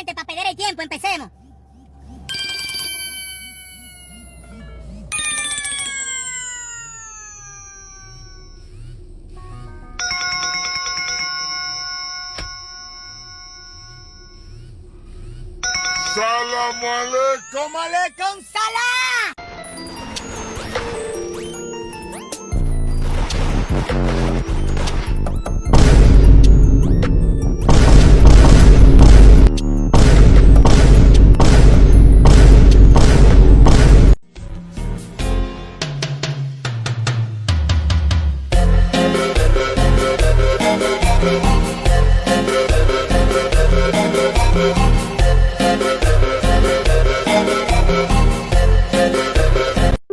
gente, para perder el tiempo, empecemos. Salam alaikum. ¡Alaikum salam!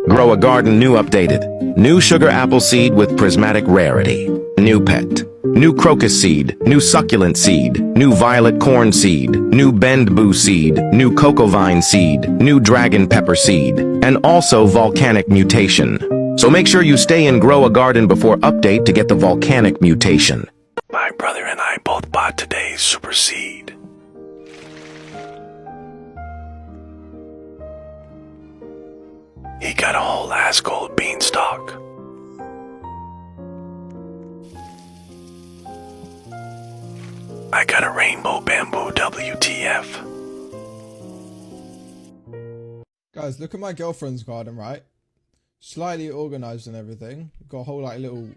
Grow a Garden New Updated. New sugar apple seed with prismatic rarity. New pet. New crocus seed. New succulent seed. New violet corn seed. New bamboo seed. New cocoa vine seed. New dragon pepper seed. And also volcanic mutation. So make sure you stay in Grow a Garden before update to get the volcanic mutation. My brother and I both bought today's super seed. He got a whole ass gold beanstalk. I got a rainbow bamboo WTF. Guys, look at my girlfriend's garden, right? Slightly organized and everything. We've got a whole like little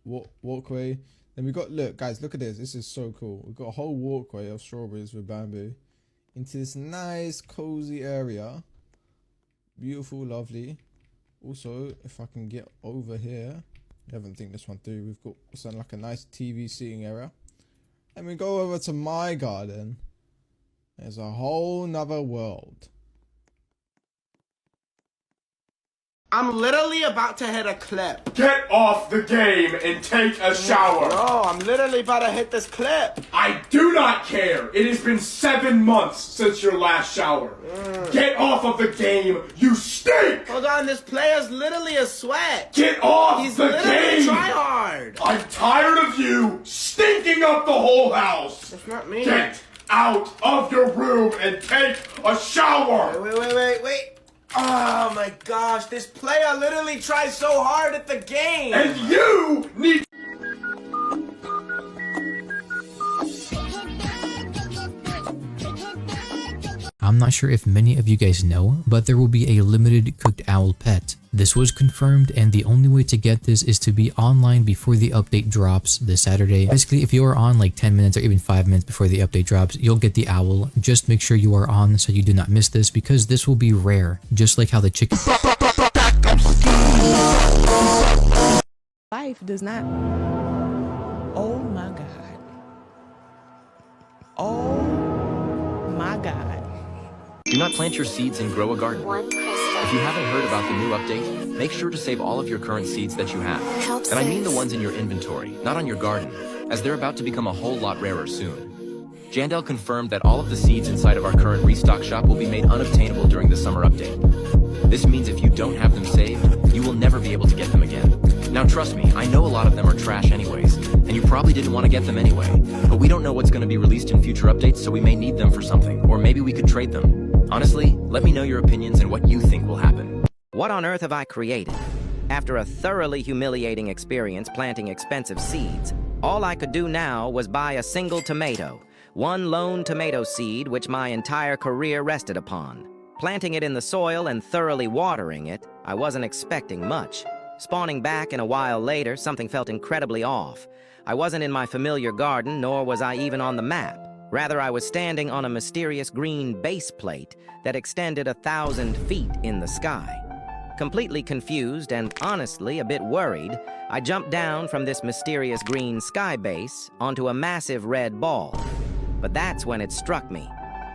walkway. Then we got, look guys, look at this. This is so cool. We've got a whole walkway of strawberries with bamboo into this nice cozy area. Beautiful, lovely. Also, if I can get over here, I haven't think this one through. We've got something like a nice TV seating area. And we go over to my garden. There's a whole nother world. I'm literally about to hit a clip. Get off the game and take a shower. Bro, I'm literally about to hit this clip. I do not care. It has been 7 months since your last shower. Get off of the game. You stink. Hold on, this player's literally a sweat. Get off He's the literally game. try hard. I'm tired of you stinking up the whole house. It's not me. Get out of your room and take a shower. Wait. Oh my gosh, this player literally tries so hard at the game. And you need. I'm not sure if many of you guys know, but there will be a limited cooked owl pet. This was confirmed, and the only way to get this is to be online before the update drops this Saturday. Basically, if you are on like 10 minutes or even 5 minutes before the update drops, you'll get the owl. Just make sure you are on so you do not miss this, because this will be rare, just like how the chicken... Life does not... Oh my God. Oh my God. Do not plant your seeds and grow a garden. If you haven't heard about the new update, make sure to save all of your current seeds that you have. And I mean the ones in your inventory, not on your garden, as they're about to become a whole lot rarer soon. Jandel confirmed that all of the seeds inside of our current restock shop will be made unobtainable during the summer update. This means if you don't have them saved, you will never be able to get them again. Now trust me, I know a lot of them are trash anyways, and you probably didn't want to get them anyway. But we don't know what's going to be released in future updates, so we may need them for something, or maybe we could trade them. Honestly, let me know your opinions and what you think will happen. What on earth have I created? After a thoroughly humiliating experience planting expensive seeds, all I could do now was buy a single tomato, one lone tomato seed which my entire career rested upon. Planting it in the soil and thoroughly watering it, I wasn't expecting much. Spawning back in a while later, something felt incredibly off. I wasn't in my familiar garden, nor was I even on the map. Rather, I was standing on a mysterious green base plate that extended 1,000 feet in the sky. Completely confused and honestly a bit worried, I jumped down from this mysterious green sky base onto a massive red ball. But that's when it struck me.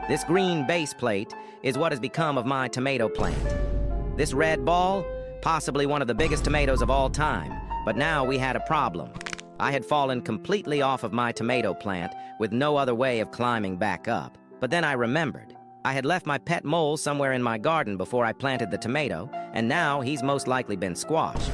This green base plate is what has become of my tomato plant. This red ball, possibly one of the biggest tomatoes of all time, but now we had a problem. I had fallen completely off of my tomato plant with no other way of climbing back up. But then I remembered. I had left my pet mole somewhere in my garden before I planted the tomato, and now he's most likely been squashed.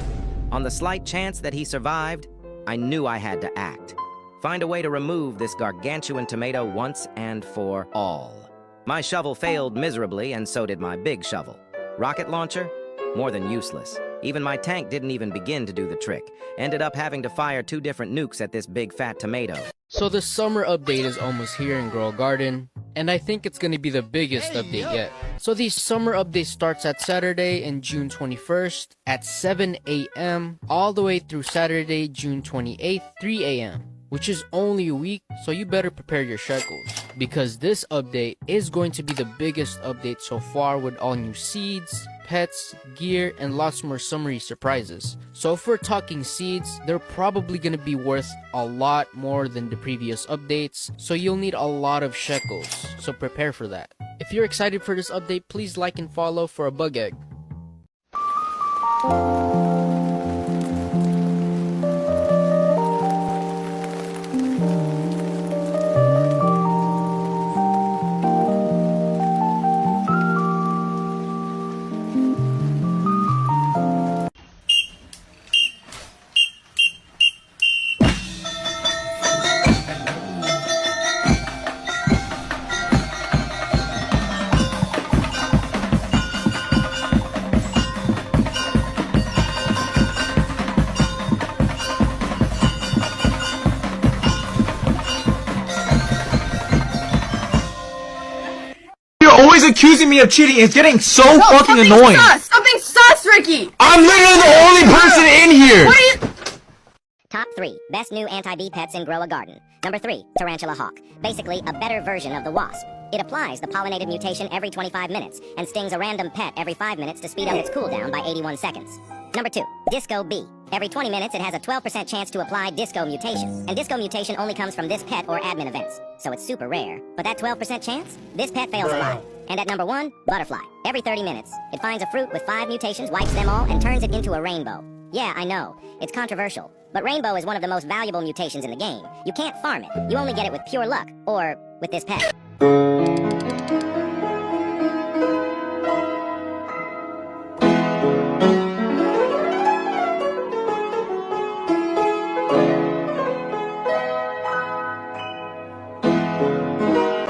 On the slight chance that he survived, I knew I had to act. Find a way to remove this gargantuan tomato once and for all. My shovel failed miserably, and so did my big shovel. Rocket launcher? More than useless. Even my tank didn't even begin to do the trick. Ended up having to fire 2 different nukes at this big fat tomato. So the summer update is almost here in Grow a Garden, and I think it's gonna be the biggest update yet. So the summer update starts at Saturday in June 21st at 7 a.m. all the way through Saturday, June 28th, 3 a.m. which is only a week, so you better prepare your shekels, because this update is going to be the biggest update so far with all new seeds, pets, gear, and lots more summery surprises. So if we're talking seeds, they're probably gonna be worth a lot more than the previous updates, so you'll need a lot of shekels, so prepare for that. If you're excited for this update, please like and follow for a bug egg. Always accusing me of cheating. It's getting so fucking annoying. Something sus, Ricky! I'm literally the only person in here. What are you... Top 3 best new anti-bee pets in Grow a Garden. Number 3, Tarantula Hawk. Basically, a better version of the wasp. It applies the pollinated mutation every 25 minutes and stings a random pet every 5 minutes to speed up its cooldown by 81 seconds. Number 2, Disco Bee. Every 20 minutes, it has a 12% chance to apply Disco Mutation. And Disco Mutation only comes from this pet or admin events, so it's super rare. But that 12% chance? This pet fails a lot. And at number 1, Butterfly. Every 30 minutes, it finds a fruit with 5 mutations, wipes them all, and turns it into a rainbow. Yeah, I know, it's controversial, but rainbow is one of the most valuable mutations in the game. You can't farm it. You only get it with pure luck, or with this pet.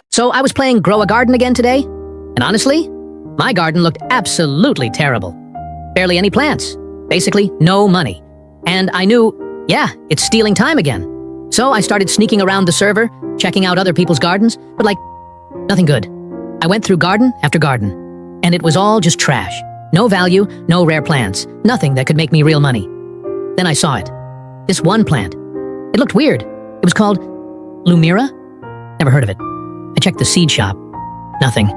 So I was playing Grow a Garden again today, and honestly, my garden looked absolutely terrible. Barely any plants, basically no money. And I knew, yeah, it's stealing time again. So I started sneaking around the server, checking out other people's gardens, but like, nothing good. I went through garden after garden, and it was all just trash. No value, no rare plants, nothing that could make me real money. Then I saw it. This one plant. It looked weird. It was called Lumira? Never heard of it. I checked the seed shop. Nothing.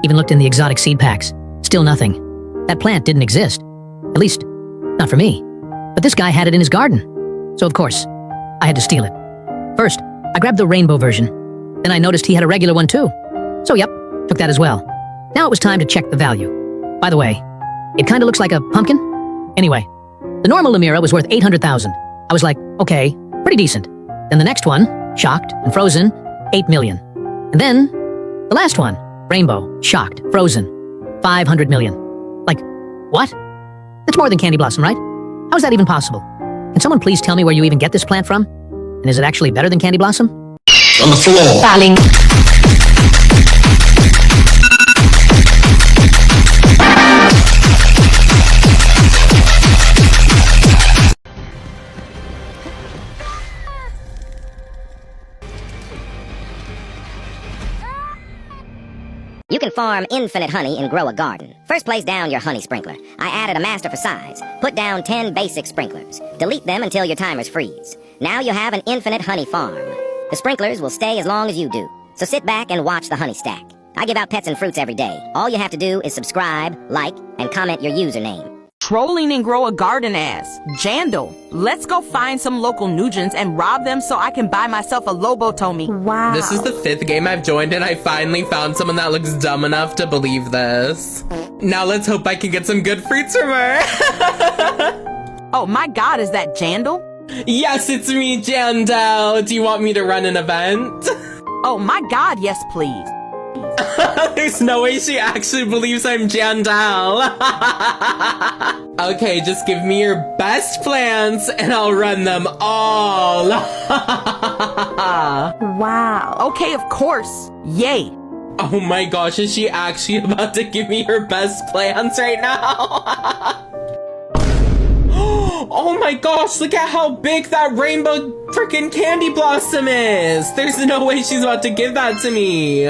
Even looked in the exotic seed packs. Still nothing. That plant didn't exist. At least, not for me. But this guy had it in his garden. So of course, I had to steal it. First, I grabbed the rainbow version. Then I noticed he had a regular one too. So yep, took that as well. Now it was time to check the value. By the way, it kinda looks like a pumpkin. Anyway, the normal Lumira was worth 800,000. I was like, okay, pretty decent. Then the next one, shocked and frozen, 8 million. And then, the last one, rainbow, shocked, frozen, 500 million. Like, what? That's more than Candy Blossom, right? How is that even possible? Can someone please tell me where you even get this plant from? And is it actually better than Candy Blossom? On the floor. Darling. You can farm infinite honey in Grow a Garden. First place down your honey sprinkler. I added a master for size. Put down 10 basic sprinklers. Delete them until your timers freeze. Now you have an infinite honey farm. The sprinklers will stay as long as you do. So sit back and watch the honey stack. I give out pets and fruits every day. All you have to do is subscribe, like, and comment your username. Trolling and Grow a Garden ass. Jandal, let's go find some local Nugents and rob them so I can buy myself a Lobotomy. Wow. This is the 5th game I've joined and I finally found someone that looks dumb enough to believe this. Now let's hope I can get some good fruits from her. Oh my god, is that Jandal? Yes, it's me, Jandal. Do you want me to run an event? Oh my god, yes please. There's no way she actually believes I'm Jandal. Okay, just give me your best plans and I'll run them all. Wow. Okay, of course. Yay. Oh my gosh, is she actually about to give me her best plans right now? Oh my gosh, look at how big that rainbow freaking candy blossom is! There's no way she's about to give that to me!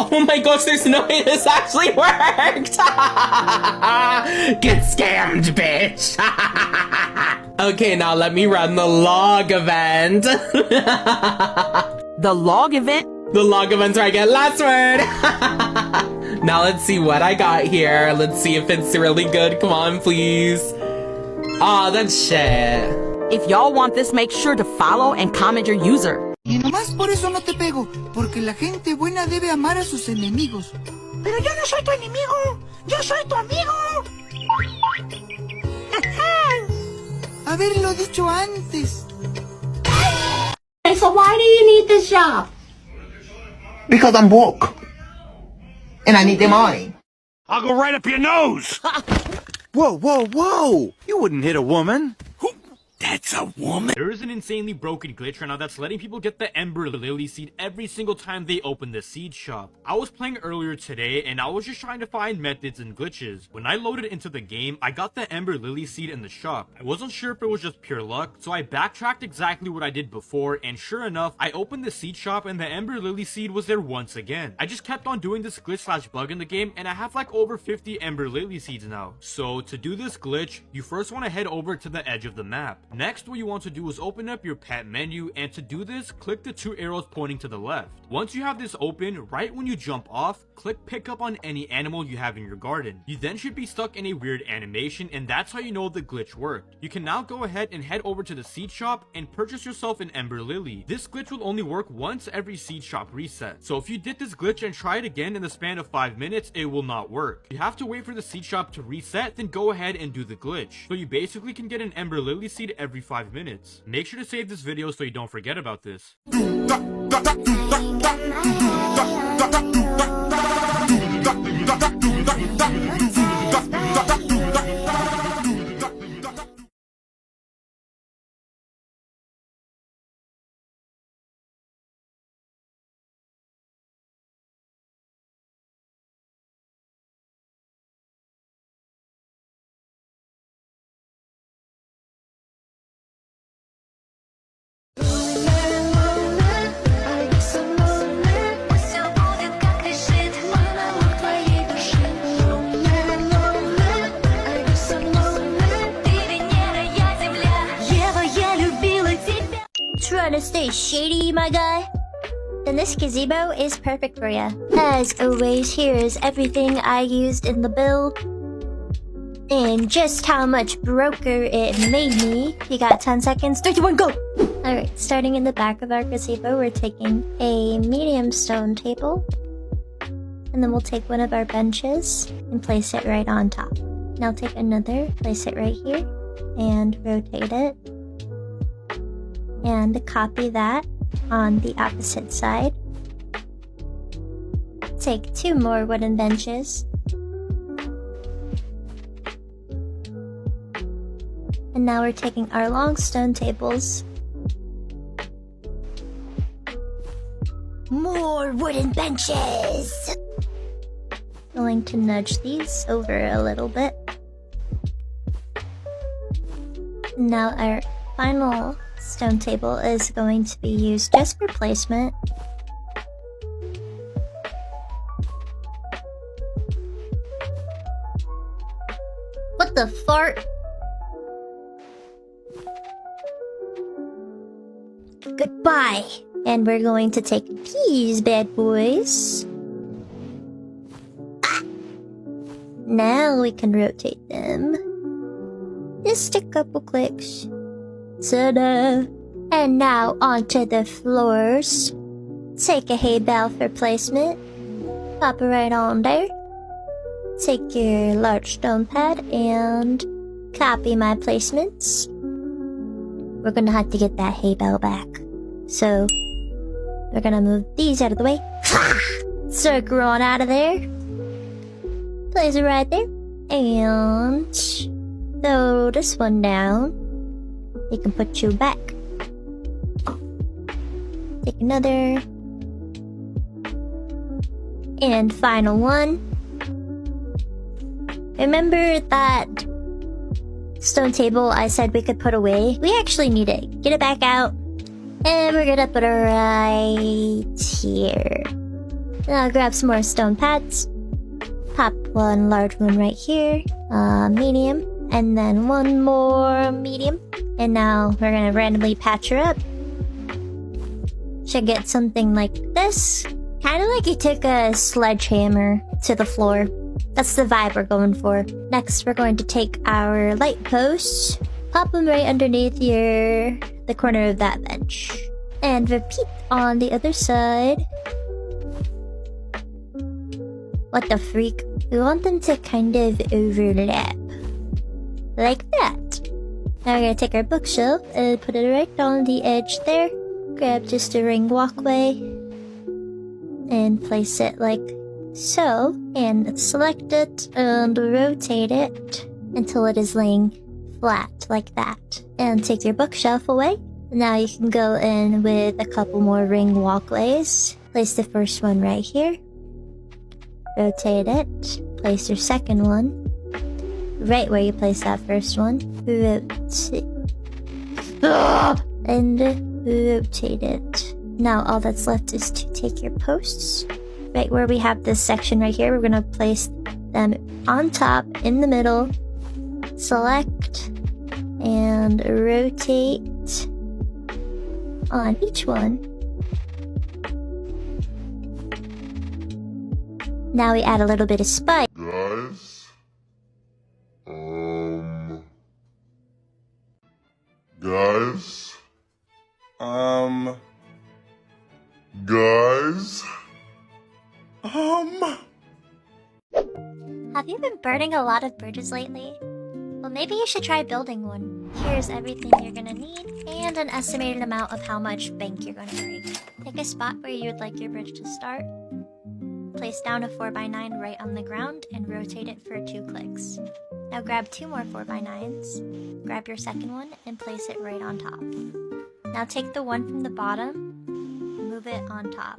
Oh my gosh, there's no way this actually worked! Get scammed, bitch! Okay, now let me run the log event. The log event? The log event's where I get last word! Now let's see what I got here. Let's see if it's really good. Come on, please. Aw, that's shit. If y'all want this, make sure to follow and comment your user. Y nomás por eso no te pego, porque la gente buena debe amar a sus enemigos. Pero yo no soy tu enemigo, yo soy tu amigo. Haberlo dicho antes. Hey, so why do you need this job? Because I'm broke. And I need the money. I'll go right up your nose! Whoa, whoa, whoa! You wouldn't hit a woman. That's a woman? There is an insanely broken glitch right now that's letting people get the Ember Lily seed every single time they open the seed shop. I was playing earlier today and I was just trying to find methods and glitches. When I loaded into the game, I got the Ember Lily seed in the shop. I wasn't sure if it was just pure luck, so I backtracked exactly what I did before, and sure enough, I opened the seed shop and the Ember Lily seed was there once again. I just kept on doing this glitch / bug in the game and I have like over 50 Ember Lily seeds now. So to do this glitch, you first want to head over to the edge of the map. Next, what you want to do is open up your pet menu, and to do this, click the 2 arrows pointing to the left. Once you have this open, right when you jump off, click pick up on any animal you have in your garden. You then should be stuck in a weird animation, and that's how you know the glitch worked. You can now go ahead and head over to the seed shop and purchase yourself an Ember Lily. This glitch will only work once every seed shop reset. So if you did this glitch and try it again in the span of 5 minutes, it will not work. You have to wait for the seed shop to reset, then go ahead and do the glitch. So you basically can get an Ember Lily seed every 5 minutes. Make sure to save this video so you don't forget about this. Trying to stay shady, my guy? Then this gazebo is perfect for ya. As always, here is everything I used in the build and just how much broker it made me. You got 10 seconds. 3, 2, 1, go! Alright, starting in the back of our gazebo, we're taking a medium stone table, and then we'll take one of our benches and place it right on top. Now take another, place it right here, and rotate it. And copy that on the opposite side. Take 2 more wooden benches. And now we're taking our long stone tables. More wooden benches! Going to nudge these over a little bit. Now our final stone table is going to be used just for placement. What the fart? Goodbye. And we're going to take these bad boys. Ah. Now we can rotate them. Just a couple clicks. Ta-da! And now onto the floors. Take a hay bale for placement. Pop it right on there. Take your large stone pad and copy my placements. We're gonna have to get that hay bale back. So, we're gonna move these out of the way. circle on out of there. Place it right there. And throw this one down. You can put you back. Take another. And final one. Remember that stone table I said we could put away? We actually need it. Get it back out. And we're gonna put it right here. Now grab some more stone pads. Pop one large one right here. Medium. And then one more medium. And now we're gonna randomly patch her up. Should get something like this. Kind of like you took a sledgehammer to the floor. That's the vibe we're going for. Next, we're going to take our light posts, pop them right underneath the corner of that bench. And repeat on the other side. What the freak? We want them to kind of overlap. Like that. Now we're gonna take our bookshelf and put it right on the edge there. Grab just a ring walkway. And place it like so. And select it and rotate it until it is laying flat like that. And take your bookshelf away. Now you can go in with a couple more ring walkways. Place the first one right here. Rotate it. Place your second one right where you placed that first one. Rotate. And rotate it. Now all that's left is to take your posts. Right where we have this section right here, we're gonna place them on top, in the middle. Select and rotate on each one. Now we add a little bit of spice. Have you been burning a lot of bridges lately? Well, maybe you should try building one. Here's everything you're gonna need, and an estimated amount of how much bank you're gonna break. Pick a spot where you would like your bridge to start. Place down a 4x9 right on the ground and rotate it for 2 clicks. Now grab 2 more 4x9s, grab your second one, and place it right on top. Now take the one from the bottom, move it on top.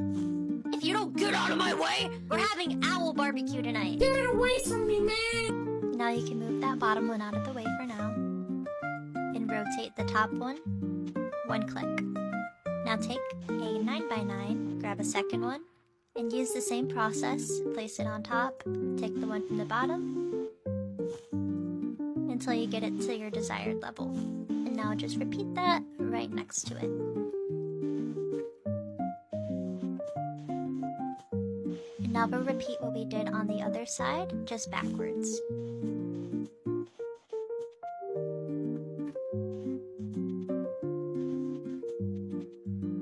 If you don't get out of my way, we're having owl barbecue tonight. Get it away from me, man! Now you can move that bottom one out of the way for now. And rotate the top one, 1 click. Now take a 9x9, grab a second one, and use the same process. Place it on top, take the one from the bottom, until you get it to your desired level. And now just repeat that right next to it. And now we'll repeat what we did on the other side, just backwards.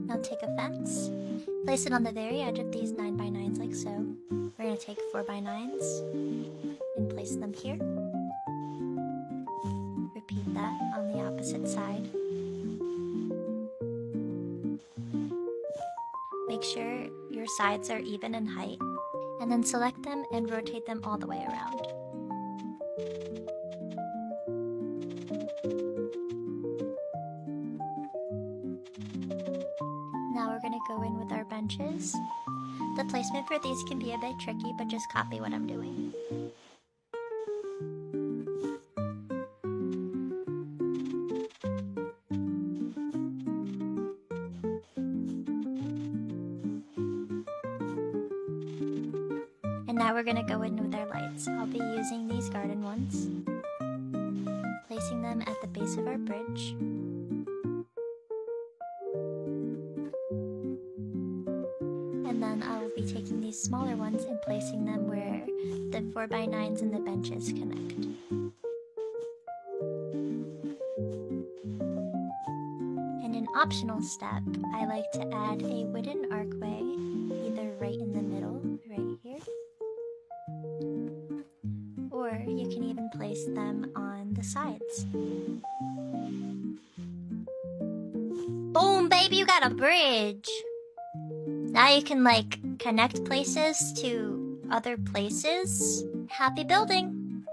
Now take a fence, place it on the very edge of these 9x9s like so. We're going to take 4x9s and place them here. Repeat that on the opposite side. Make sure your sides are even in height, and then select them and rotate them all the way around. Now we're going to go in with our benches. The placement for these can be a bit tricky, but just copy what I'm doing. And now we're going to go in with our lights. I'll be using these garden ones, placing them at the base of our bridge. And then I will be taking these smaller ones and placing them where the 4x9s and the benches connect. And an optional step, I like to add a wooden archway, either right in the middle, right here, or you can even place them on the sides. Boom, baby, you got a bridge! Now you can, like, connect places to other places. Happy building!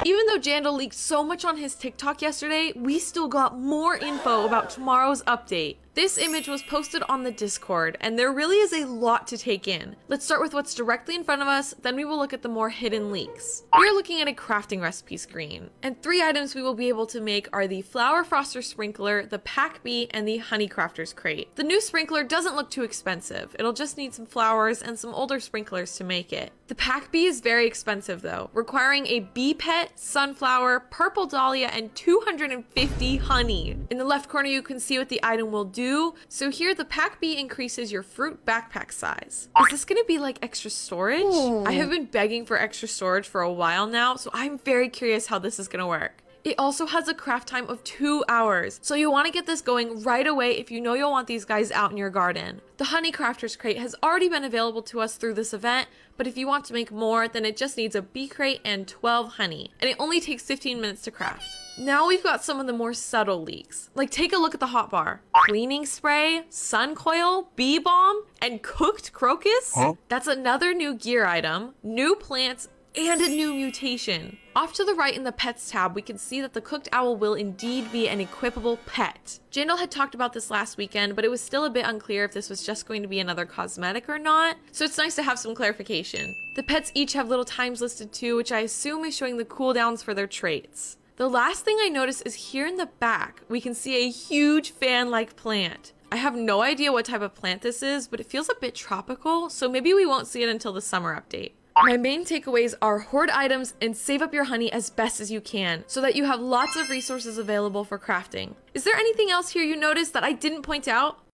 Even though Jandal leaked so much on his TikTok yesterday, we still got more info about tomorrow's update. This image was posted on the Discord, and there really is a lot to take in. Let's start with what's directly in front of us, then we will look at the more hidden leaks. We are looking at a crafting recipe screen, and 3 items we will be able to make are the Flower Froster Sprinkler, the Pack Bee, and the Honey Crafter's Crate. The new sprinkler doesn't look too expensive. It'll just need some flowers and some older sprinklers to make it. The Pack Bee is very expensive though, requiring a bee pet, sunflower, purple dahlia, and 250 honey. In the left corner you can see what the item will do. So here the Pack Bee increases your fruit backpack size. Is this gonna be like extra storage? I have been begging for extra storage for a while now, so I'm very curious how this is gonna work. It also has a craft time of 2 hours, so you want to get this going right away if you know you'll want these guys out in your garden. The Honey Crafter's Crate has already been available to us through this event, but if you want to make more, then it just needs a bee crate and 12 honey, and it only takes 15 minutes to craft. Now we've got some of the more subtle leaks. Like, take a look at the hotbar. Cleaning spray, sun coil, bee balm, and cooked crocus? Huh? That's another new gear item, new plants, and a new mutation. Off to the right in the pets tab, we can see that the cooked owl will indeed be an equipable pet. Jandal had talked about this last weekend, but it was still a bit unclear if this was just going to be another cosmetic or not, so it's nice to have some clarification. The pets each have little times listed too, which I assume is showing the cooldowns for their traits. The last thing I noticed is here in the back, we can see a huge fan-like plant. I have no idea what type of plant this is, but it feels a bit tropical, so maybe we won't see it until the summer update. My main takeaways are hoard items and save up your honey as best as you can, so that you have lots of resources available for crafting. Is there anything else here you noticed that I didn't point out?